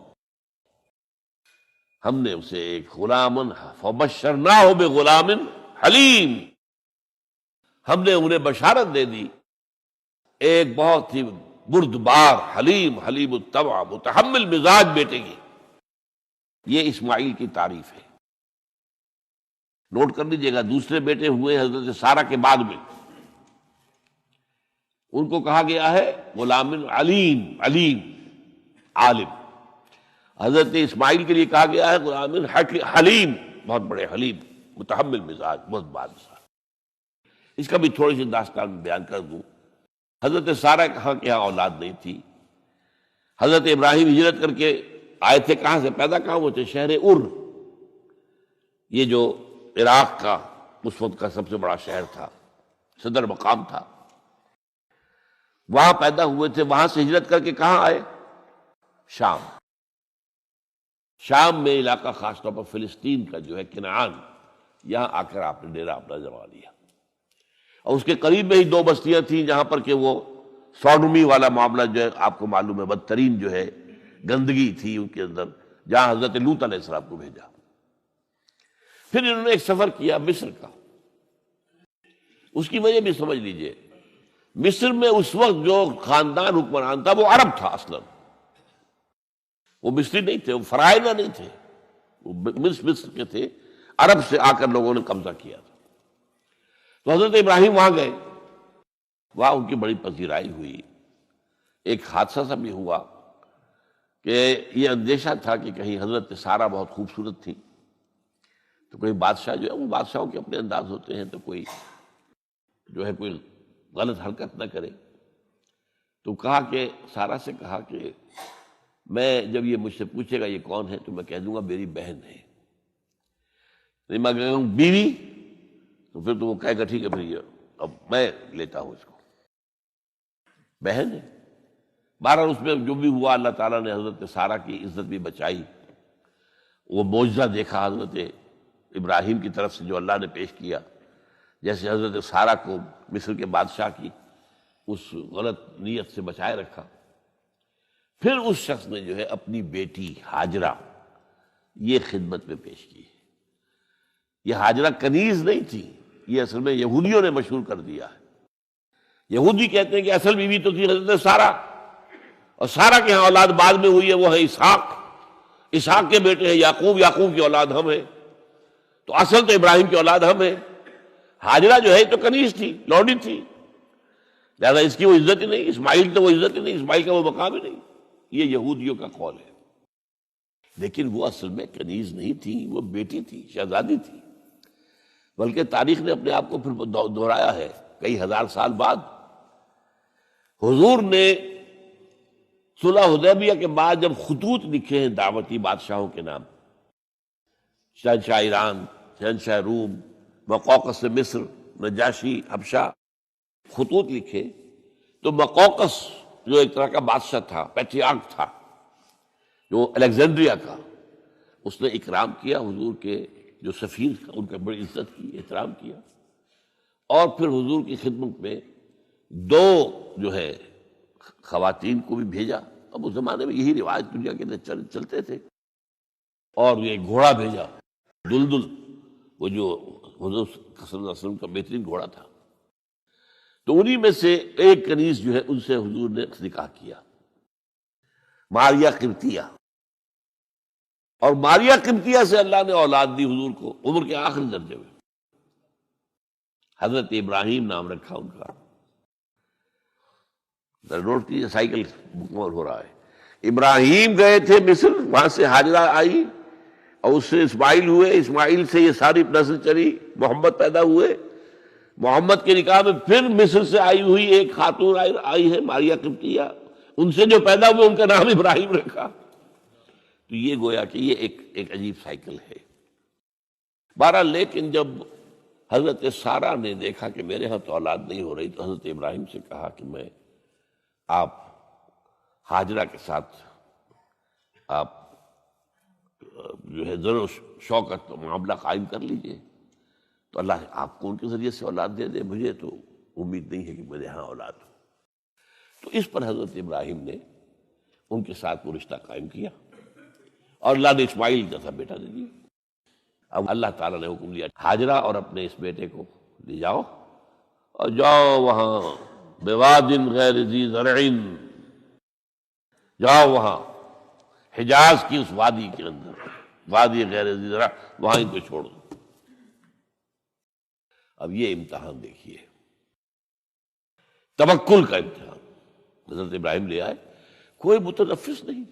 ہم نے اسے ایک غلامن فبشرناہ بغلام حلیم، ہم نے انہیں بشارت دے دی ایک بہت ہی بردبار حلیم الطبع متحمل مزاج بیٹے کی. یہ اسماعیل کی تعریف ہے. نوٹ کر لیجیے گا، دوسرے بیٹے ہوئے حضرت سارہ کے بعد میں، ان کو کہا گیا ہے غلام علیم عالم. حضرت اسماعیل کے لیے کہا گیا ہے غلام حلیم، بہت بڑے حلیم، متحمل مزاج، بہت بادشاہ. اس کا بھی تھوڑی سی داستان بیان کر دوں. حضرت سارہ کہاں کہ یہاں اولاد نہیں تھی. حضرت ابراہیم ہجرت کر کے آئے تھے، کہاں سے پیدا کہاں ہوئے تھے؟ شہر یہ جو عراق کا اس وقت کا سب سے بڑا شہر تھا، صدر مقام تھا، وہاں پیدا ہوئے تھے. وہاں سے ہجرت کر کے کہاں آئے؟ شام میں علاقہ، خاص طور پر فلسطین کا جو ہے کنعان، یہاں آ کر آپ نے ڈیرا اپنا جما لیا. اور اس کے قریب میں ہی 2 بستیاں تھیں جہاں پر کہ وہ سوڈومی والا معاملہ جو ہے آپ کو معلوم ہے، بدترین جو ہے گندگی تھی ان کے اندر، جہاں حضرت لوط علیہ السلام کو بھیجا. پھر انہوں نے ایک سفر کیا مصر کا. اس کی وجہ بھی سمجھ لیجئے، مصر میں اس وقت جو خاندان حکمران تھا وہ عرب تھا اصلا، وہ مصری نہیں تھے، وہ فرائضہ نہیں تھے، وہ مصر کے تھے، عرب سے آ کر لوگوں نے قبضہ کیا تھا. تو حضرت ابراہیم وہاں گئے، وہاں ان کی بڑی پذیرائی ہوئی. ایک حادثہ سا بھی ہوا کہ یہ اندیشہ تھا کہ کہیں حضرت سارہ بہت خوبصورت تھی، تو کوئی بادشاہ جو ہے، وہ بادشاہوں کے اپنے انداز ہوتے ہیں، تو کوئی جو ہے کوئی غلط حرکت نہ کرے. تو کہا کہ سارہ سے کہا کہ میں جب یہ مجھ سے پوچھے گا یہ کون ہے تو میں کہہ دوں گا میری بہن ہے. نہیں میں کہوں بیوی تو پھر تو وہ کہے گا ٹھیک ہے پھر یہ اب میں لیتا ہوں اس کو، بہن ہے. بہرحال اس میں جو بھی ہوا، اللہ تعالیٰ نے حضرت سارہ کی عزت بھی بچائی. وہ معجزہ دیکھا حضرت ابراہیم کی طرف سے جو اللہ نے پیش کیا، جیسے حضرت سارہ کو مصر کے بادشاہ کی اس غلط نیت سے بچائے رکھا. پھر اس شخص نے جو ہے اپنی بیٹی ہاجرہ یہ خدمت میں پیش کی. یہ ہاجرہ کنیز نہیں تھی، یہ اصل میں یہودیوں نے مشہور کر دیا ہے. یہودی کہتے ہیں کہ اصل بیوی تو تھی حضرت سارہ، اور سارہ کے ہاں اولاد بعد میں ہوئی ہے، وہ ہے اسحاق کے بیٹے ہیں یعقوب کی اولاد ہم ہیں، تو اصل تو ابراہیم کی اولاد ہم ہیں. ہاجرہ جو ہے تو کنیز تھی، لوڈی تھی، لہذا اس کی وہ عزت ہی نہیں. اسماعیل تو وہ عزت ہی نہیں، اسماعیل کا وہ مقام ہی نہیں. یہ یہودیوں کا قول ہے. لیکن وہ اصل میں کنیز نہیں تھی، وہ بیٹی تھی، شہزادی تھی. بلکہ تاریخ نے اپنے آپ کو پھر دہرایا ہے کئی ہزار سال بعد. حضور نے صلح حدیبیہ کے بعد جب خطوط لکھے ہیں دعوتی بادشاہوں کے نام، شہنشاہ ایران، شہنشاہ روم، مقوقس مصر، نجاشی حبشہ، خطوط لکھے، تو مقوقس جو ایک طرح کا بادشاہ تھا، پیٹریارک تھا، جو الیگزینڈریا کا، اس نے اکرام کیا حضور کے جو سفیر تھا، ان کا بڑی عزت کی، احترام کیا. اور پھر حضور کی خدمت میں 2 جو ہے خواتین کو بھی بھیجا اب اس زمانے میں یہی رواج دنیا کے اندر چلتے تھے. اور یہ گھوڑا بھیجا دلدل، وہ جو حضور صلی اللہ علیہ وسلم کا بہترین گھوڑا تھا. تو انہی میں سے ایک کنیز جو ہے ان سے حضور نے نکاح کیا، ماریہ قبطیہ. اور ماریہ قبطیہ سے اللہ نے اولاد دی حضور کو عمر کے آخری درجے میں. حضرت ابراہیم نام رکھا ان کا. نوٹ کیجیے، سائیکل مکمل ہو رہا ہے. ابراہیم گئے تھے مصر، وہاں سے ہاجرہ آئی اور اس سے اسماعیل ہوئے، اسماعیل سے یہ ساری نسل چلی، محمد پیدا ہوئے. محمد کے نکاح میں پھر مصر سے آئی ہوئی ایک خاتون آئی ہے ماریہ قبطیہ، ان سے جو پیدا ہوئے ان کا نام ابراہیم رکھا. تو یہ گویا کہ یہ ایک عجیب سائیکل ہے. بہرحال لیکن جب حضرت سارہ نے دیکھا کہ میرے ہاں تو اولاد نہیں ہو رہی، تو حضرت ابراہیم سے کہا کہ میں آپ ہاجرہ کے ساتھ آپ جو ہے زر و شوقت معاملہ قائم کر لیجئے، تو اللہ آپ کو ان کے ذریعے سے اولاد دے دے. مجھے تو امید نہیں ہے کہ میرے ہاں اولاد ہو. تو اس پر حضرت ابراہیم نے ان کے ساتھ وہ رشتہ قائم کیا اور اللہ نے اسماعیل جیسا بیٹا دے دیا. اب اللہ تعالیٰ نے حکم دیا ہاجرہ اور اپنے اس بیٹے کو لے جاؤ اور جاؤ وہاں بواد غیر ذی زرع، جاؤ وہاں حجاز کی اس وادی کے اندر، وادی غیر ذی زرع، وہاں ان کو چھوڑ دو. اب یہ امتحان دیکھیے، توکل کا امتحان. حضرت ابراہیم لے آئے، کوئی متنفس نہیں،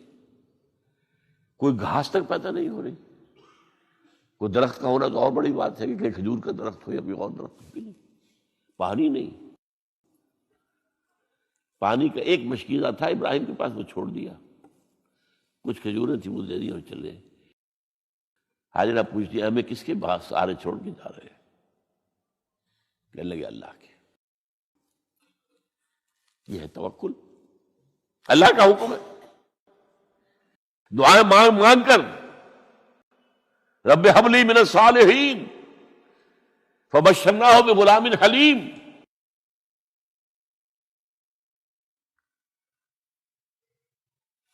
کوئی گھاس تک پیدا نہیں ہو رہی. کوئی درخت کا ہونا تو اور بڑی بات ہے کہ کہیں کھجور کا درخت ہو یا کوئی اور درخت بھی نہیں. پانی نہیں، پانی کا ایک مشکیزہ تھا ابراہیم کے پاس، وہ چھوڑ دیا. کچھ کھجوریں تھیں وہ دے دی اور چلے. حاجرہ پوچھتی ہمیں کس کے پاس سارے چھوڑ کے جا رہے ہیں؟ کہنے لگے اللہ کے. یہ ہے توکل، اللہ کا حکم ہے. دعائیں مانگ مانگ کر رب ہب لی من الصالحین فبشرناہ بغلام حلیم.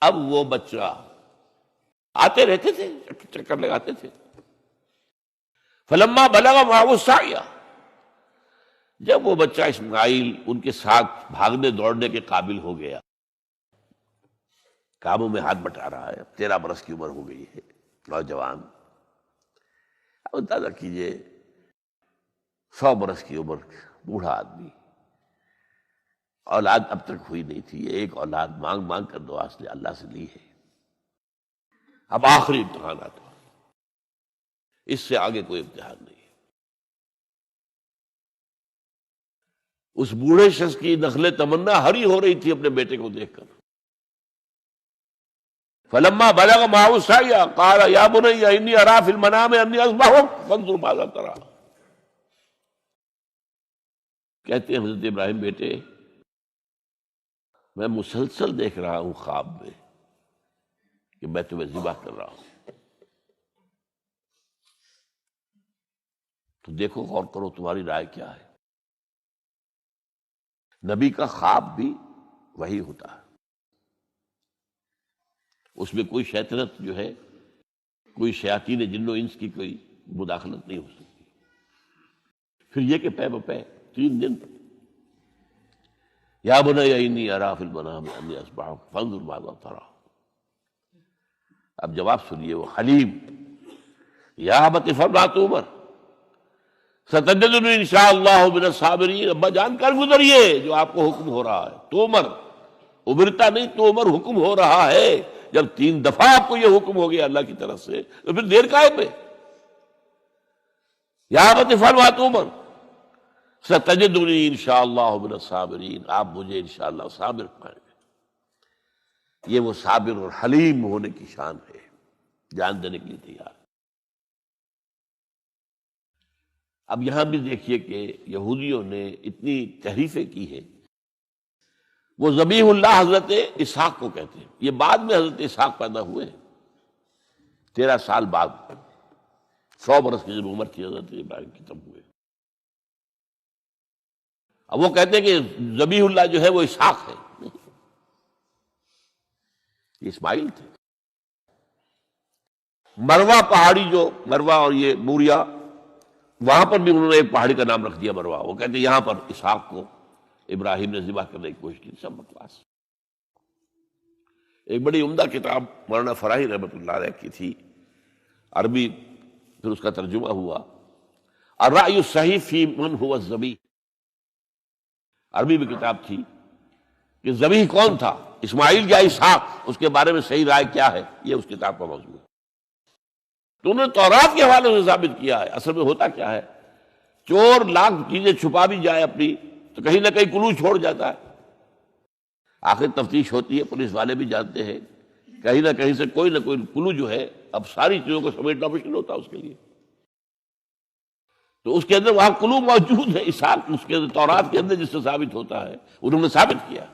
اب وہ بچہ آتے رہتے تھے، چکر لگاتے تھے. فلما بلغ معه السعی، جب وہ بچہ اسماعیل ان کے ساتھ بھاگنے دوڑنے کے قابل ہو گیا، کاموں میں ہاتھ بٹا رہا ہے، 13 برس کی عمر ہو گئی ہے، نوجوان. اب اندازہ کیجئے 100 برس کی عمر، بوڑھا آدمی، اولاد اب تک ہوئی نہیں تھی. یہ ایک اولاد مانگ مانگ کر دعا سے اللہ سے لی ہے. اب آخری امتحانات، اس سے آگے کوئی امتحان نہیں ہے. اس بوڑھے شخص کی نخل تمنا ہری ہو رہی تھی اپنے بیٹے کو دیکھ کر. فلما بلغ معه السعی قال یا بنی انی اری فی المنام انی اذبحک فانظر ماذا تری. کہتے ہیں حضرت ابراہیم بیٹے، میں مسلسل دیکھ رہا ہوں خواب میں کہ میں تمہیں ذبح کر رہا ہوں. تو دیکھو، غور کرو، تمہاری رائے کیا ہے؟ نبی کا خواب بھی وہی ہوتا ہے، اس میں کوئی شیطنت جو ہے، کوئی شیاطین جن و انس کی کوئی مداخلت نہیں ہو سکتی. پھر یہ کہ پے بپے 3 دن یا بنی انی اری فی المنام انی اذبحک فانظر ماذا تری. اب جواب سنیے، وہ حلیم. یا ابت افعل ما تؤمر ستجدنی انشاءاللہ من الصابرین. ابا جان کر گزریے جو آپ کو حکم ہو رہا ہے. تومر ابرتا نہیں، تومر حکم ہو رہا ہے. جب 3 دفعہ آپ کو یہ حکم ہو گیا اللہ کی طرف سے تو پھر دیر کاہے پہ؟ یا ابت افعل ما تؤمر ستجدنی انشاءاللہ من الصابرین. آپ مجھے انشاءاللہ صابر پائیں گے. یہ وہ صابر اور حلیم ہونے کی شان ہے، جان دینے کے لیے تیار. اب یہاں بھی دیکھیے کہ یہودیوں نے اتنی تحریفیں کی ہیں. وہ ذبیح اللہ حضرت اسحاق کو کہتے ہیں. یہ بعد میں حضرت اسحاق پیدا ہوئے، 13 سال بعد، 100 برس کی جب عمر تھی حضرت ابراہیم کی تب ہوئے. اب وہ کہتے ہیں کہ ذبیح اللہ جو ہے وہ اسحاق ہے. یہ اسماعیل تھے۔ مروا پہاڑی، جو مروا اور یہ موریا، وہاں پر بھی انہوں نے ایک پہاڑی کا نام رکھ دیا مروا۔ وہ کہتے ہیں یہاں پر اسحاق کو ابراہیم نے ذبح کرنے کی کوشش کی، سب بکواس۔ ایک بڑی عمدہ کتاب مولانا فراہی رحمۃ اللہ علیہ کی تھی، عربی، پھر اس کا ترجمہ ہوا، الرأی الصحیح فی من هو الذبیح۔ عربی میں کتاب تھی کہ ذبیح کون تھا، اسماعیل یا اسحاق، اس کے بارے میں صحیح رائے کیا ہے، یہ اس کتاب کا موضوع ہے۔ تو انہوں نے تورات کے حوالے سے ثابت کیا ہے۔ اصل میں ہوتا کیا ہے، چور لاکھ چیزیں چھپا بھی جائے اپنی تو کہیں نہ کہیں کلو چھوڑ جاتا ہے۔ آخر تفتیش ہوتی ہے، پولیس والے بھی جانتے ہیں کہیں نہ کہیں سے کوئی نہ کوئی کلو جو ہے، اب ساری چیزوں کو سمیٹنا مشکل ہوتا ہے اس کے لیے، تو اس کے اندر وہاں کلو موجود ہے۔ اسحاق اس کے تورات کے اندر جس سے ثابت ہوتا ہے، انہوں نے ثابت کیا۔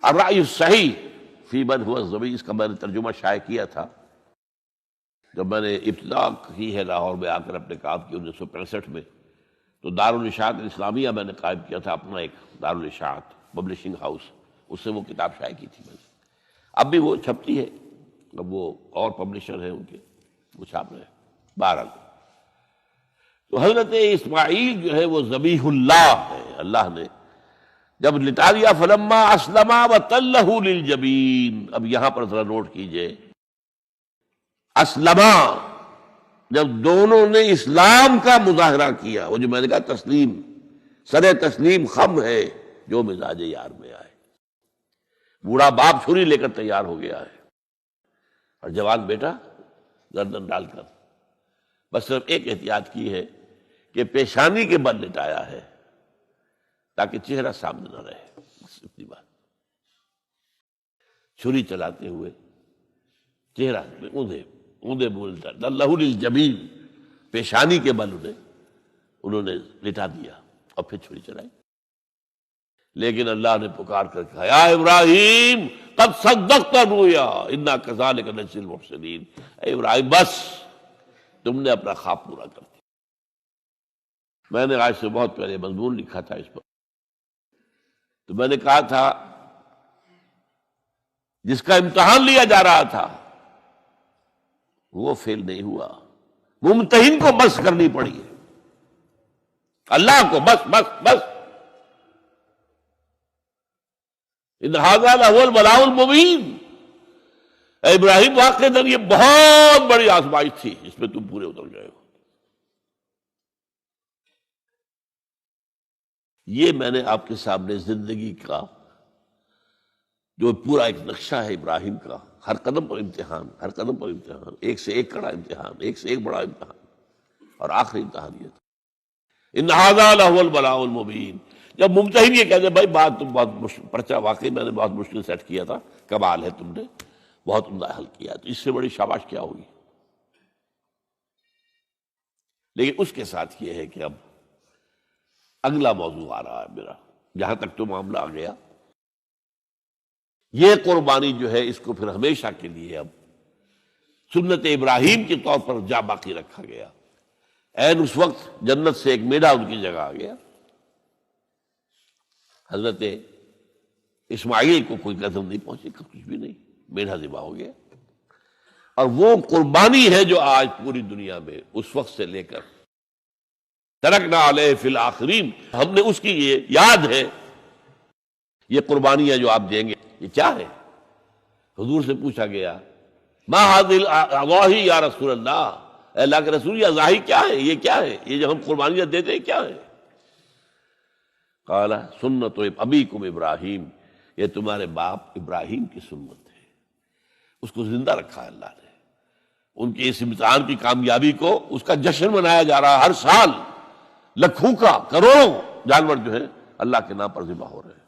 الرأی الصحیح فی من هو الذبیح، اس کا میں نے ترجمہ شائع کیا تھا جب میں نے ابتدا کی ہے لاہور میں آ کر اپنے کام کی 1965 میں، تو دارالاشاعت الاسلامیہ میں نے قائم کیا تھا اپنا ایک دارالاشاعت پبلشنگ ہاؤس، اس سے وہ کتاب شائع کی تھی میں نے۔ اب بھی وہ چھپتی ہے، اب وہ اور پبلشر ہیں ان کے، وہ چھاپ رہے ہیں۔ بہرحال تو حضرت اسماعیل جو ہے وہ ذبیح اللہ ہے، اللہ نے جب لٹا دیا، فلما اسلما وتلہ للجبین۔ اب یہاں پر ذرا نوٹ کیجئے، اسلما، جب دونوں نے اسلام کا مظاہرہ کیا، وہ جو میں نے کہا تسلیم، سر تسلیم خم ہے جو مزاج یار میں آئے۔ بوڑھا باپ چھری لے کر تیار ہو گیا ہے، اور جوان بیٹا گردن ڈال کر بس صرف ایک احتیاط کی ہے کہ پیشانی کے بل لٹایا ہے تاکہ چہرہ سامنے نہ رہے، بس اتنی بات۔ چھری چلاتے ہوئے چہرہ اوندے بولتا اللہ للجبین، پیشانی کے بل انہوں نے لٹا دیا اور پھر چھری چلائی۔ لیکن اللہ نے پکار کر کہا، یا ابراہیم قد صدقت الرؤیا انا کذالک نجزی المحسنین۔ اے ابراہیم بس تم نے اپنا خواب پورا کر دیا۔ میں نے آج سے بہت پہلے مضمون لکھا تھا اس پر، تو میں نے کہا تھا جس کا امتحان لیا جا رہا تھا وہ فیل نہیں ہوا، ممتحن کو بس کرنی پڑی ہے، اللہ کو بس بس بس۔ ان ھذا لھو البلاء المبین۔ اے ابراہیم واقعتاً یہ بہت بڑی آزمائش تھی، اس میں تم پورے اتر گئے ہو۔ یہ میں نے آپ کے سامنے زندگی کا جو پورا ایک نقشہ ہے ابراہیم کا، ہر قدم پر امتحان، ہر قدم پر امتحان، ایک سے ایک کڑا امتحان، ایک سے ایک بڑا امتحان، اور آخری امتحان یہ تھا، ان ھذا لھو البلاء المبین۔ جب ممتحن یہ کہتے بھائی بات تو بہت پرچہ واقعی میں نے بہت مشکل سیٹ کیا تھا، کمال ہے تم نے بہت عمدہ حل کیا، تو اس سے بڑی شاباش کیا ہوگی۔ لیکن اس کے ساتھ یہ ہے کہ اب اگلا موضوع آ رہا ہے میرا، جہاں تک تو معاملہ آ گیا، یہ قربانی جو ہے اس کو پھر ہمیشہ کے لیے اب سنت ابراہیم کے طور پر جا باقی رکھا گیا۔ عین اس وقت جنت سے ایک میڈا ان کی جگہ آ گیا۔ حضرت اسماعیل کو کوئی قدم نہیں پہنچی، کچھ بھی نہیں، میڈا ذبح ہو گیا۔ اور وہ قربانی ہے جو آج پوری دنیا میں اس وقت سے لے کر ترکنا علیہ فی الآخرین، ہم نے اس کی یہ یاد ہے، یہ قربانیاں جو آپ دیں گے یہ کیا ہے؟ حضور سے پوچھا گیا ما ھذی الاضاحی یا رسول اللہ، اے اللہ کے رسول یہ اضاحی کیا ہے، یہ کیا ہے، یہ جو ہم قربانیاں دیتے ہیں کیا ہے؟ قال سنت ابیکم ابراہیم، یہ تمہارے باپ ابراہیم کی سنت ہے۔ اس کو زندہ رکھا ہے اللہ نے، ان کے اس امتحان کی کامیابی کو، اس کا جشن منایا جا رہا ہے ہر سال، لاکھوں کا کروڑوں جانور جو ہے اللہ کے نام پر ذبح ہو رہے ہیں۔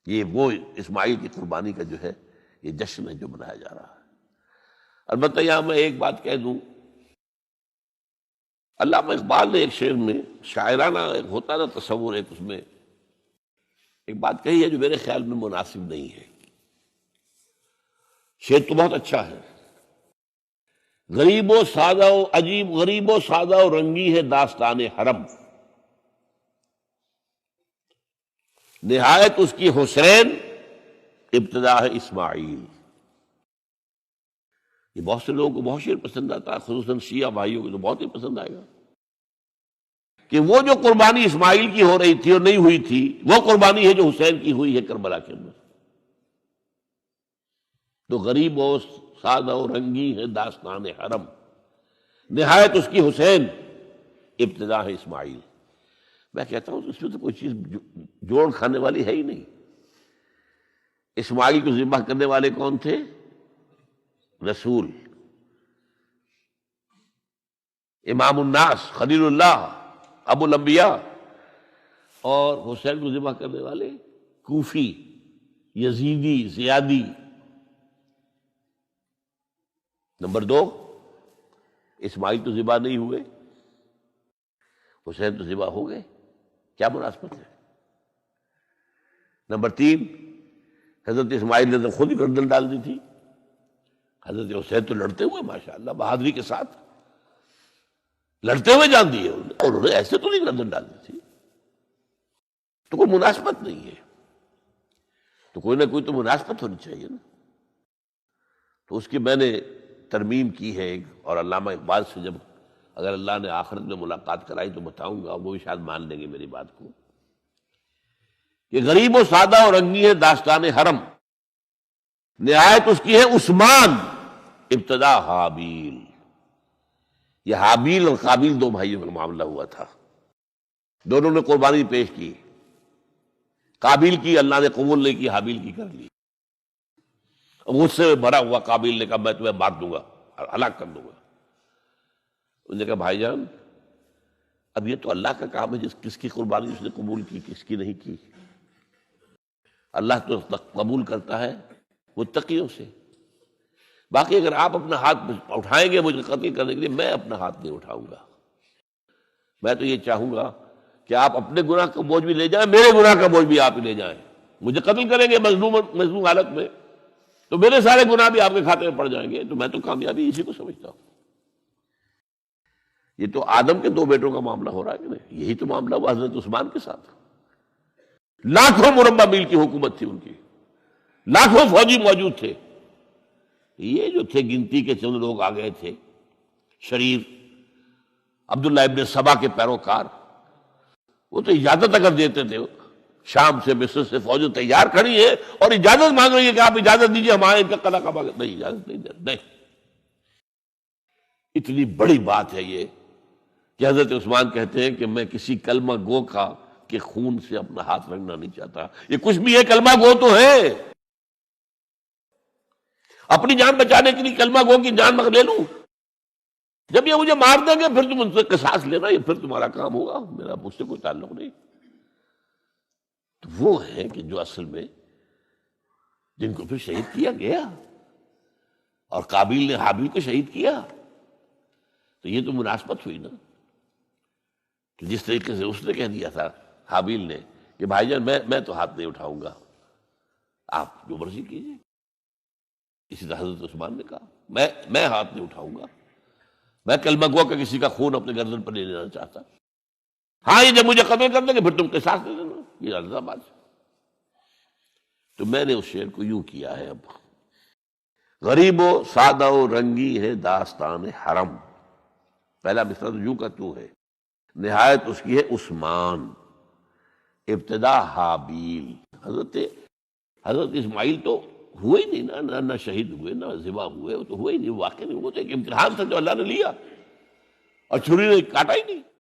یہ وہ اسماعیل کی قربانی کا جو ہے یہ جشن ہے جو منایا جا رہا ہے۔ البتہ یہاں میں ایک بات کہہ دوں، علامہ اقبال نے ایک شعر میں شاعرانہ ایک ہوتا نا تصور، ایک اس میں ایک بات کہی ہے جو میرے خیال میں مناسب نہیں ہے۔ شعر تو بہت اچھا ہے، غریب و سادہ و عجیب، غریب و سادہ و رنگی ہے داستان حرم، نہایت اس کی حسین ابتدا ہے اسماعیل۔ یہ بہت سے لوگوں کو بہت شعر پسند آتا ہے، خصوصاً شیعہ بھائیوں کو تو بہت ہی پسند آئے گا، کہ وہ جو قربانی اسماعیل کی ہو رہی تھی اور نہیں ہوئی تھی، وہ قربانی ہے جو حسین کی ہوئی ہے کربلا کے اندر۔ تو غریب و سادہ و رنگی ہے داستان حرم، نہایت اس کی حسین، ابتدا ہے اسماعیل۔ میں کہتا ہوں اس میں تو کوئی چیز جوڑ کھانے والی ہے ہی نہیں۔ اسماعیل کو ذبح کرنے والے کون تھے؟ رسول، امام الناس، خلیل اللہ، ابو الانبیاء، اور حسین کو ذبح کرنے والے کوفی، یزیدی، زیادی۔ نمبر 2، اسماعیل تو ذبح نہیں ہوئے، حسین تو ذبح ہو گئے، کیا مناسبت ہے؟ نمبر 3، حضرت اسماعیل نے تو خود ہی گردن ڈال دی تھی، حضرت حسین تو لڑتے ہوئے ماشاءاللہ بہادری کے ساتھ لڑتے ہوئے جان دیے انہوں نے ایسے تو نہیں گردن ڈال دی تھی۔ تو کوئی مناسبت نہیں ہے، تو کوئی نہ کوئی تو مناسبت ہونی چاہیے نا۔ تو اس کی میں نے ترمیم کی ہے ایک، اور علامہ اقبال سے جب اگر اللہ نے آخرت میں ملاقات کرائی تو بتاؤں گا، وہ بھی شاید مان لیں گے میری بات کو، کہ غریب و سادہ اور رنگی ہے داستان حرم، نہایت اس کی ہے عثمان، ابتدا حابیل۔ یہ حابیل اور قابیل دو بھائیوں کا معاملہ ہوا تھا، دونوں نے قربانی پیش کی، قابیل کی اللہ نے قبول نہیں کی، حابیل کی کر لی۔ غصے میں بھرا ہوا قابیل نے کہا میں تمہیں مار دوں گا، ہلاک کر دوں گا۔ انہوں نے کہا بھائی جان اب یہ تو اللہ کا کام ہے، کس کی قربانی اس نے قبول کی، کس کی نہیں کی۔ اللہ تو قبول کرتا ہے متقیوں سے، باقی اگر آپ اپنا ہاتھ اٹھائیں گے مجھے قتل کرنے کے لیے، میں اپنا ہاتھ نہیں اٹھاؤں گا۔ میں تو یہ چاہوں گا کہ آپ اپنے گناہ کا بوجھ بھی لے جائیں، میرے گناہ کا بوجھ بھی آپ ہی لے جائیں۔ مجھے قتل کریں گے مظلوم حالت میں تو میرے سارے گناہ بھی آپ کے کھاتے میں پڑ جائیں گے، تو میں تو کامیابی اسی کو سمجھتا ہوں۔ یہ تو آدم کے 2 بیٹوں کا معاملہ ہو رہا ہے کہ نہیں، یہی تو معاملہ ہوا حضرت عثمان کے ساتھ۔ لاکھوں مربع میل کی حکومت تھی ان کی، لاکھوں فوجی موجود تھے، یہ جو تھے گنتی کے چند لوگ آ گئے تھے، شریف عبداللہ ابن سبا کے پیروکار، وہ تو اجازت اگر دیتے تھے، شام سے مصر سے فوج تیار کھڑی ہے اور اجازت مانگ رہی ہے کہ آپ اجازت دیجیے ہم آئیں، ان کا قلعہ کعبہ نہیں، اجازت نہیں دے، نہیں۔ اتنی بڑی بات ہے یہ کہ حضرت عثمان کہتے ہیں کہ میں کسی کلمہ گو کا کے خون سے اپنا ہاتھ رنگنا نہیں چاہتا۔ یہ کچھ بھی ہے، کلمہ گو تو ہے، اپنی جان بچانے کے لیے کلمہ گو کی جان لے لوں، جب یہ مجھے مار دیں گے پھر تم ان سے قصاص لینا، یہ پھر تمہارا کام ہوگا، میرا مجھ سے کوئی تعلق نہیں۔ تو وہ ہے کہ جو اصل میں جن کو پھر شہید کیا گیا، اور قابیل نے حابیل کو شہید کیا، تو یہ تو مناسبت ہوئی نا۔ تو جس طریقے سے اس نے کہہ دیا تھا حابیل نے کہ بھائی جان میں تو ہاتھ نہیں اٹھاؤں گا، آپ جو مرضی کیجیے، اسی طرح حضرت عثمان نے کہا میں ہاتھ نہیں اٹھاؤں گا، میں کلمہ گو کا کسی کا خون اپنے گردن پر نہیں لینا چاہتا۔ ہاں یہ جب مجھے قتل کر دیں گے پھر تم قصاص دے دینا، یہ الزا بات ہے۔ تو میں نے اس شعر کو یوں کیا ہے، اب غریب و سادہ و رنگی ہے داستان حرم، پہلا مصرع تو یوں کا تو ہے، نہایت اس کی ہے عثمان، ابتدا حابیل۔ حضرت اسماعیل تو ہوئے ہی نہیں نہ شہید ہوئے نہ ذبح ہوئے، وہ تو ہوئے ہی نہیں، واقع نہیں، وہ تو ایک امتحان تھا جو اللہ نے لیا اور چھری نے کاٹا ہی نہیں۔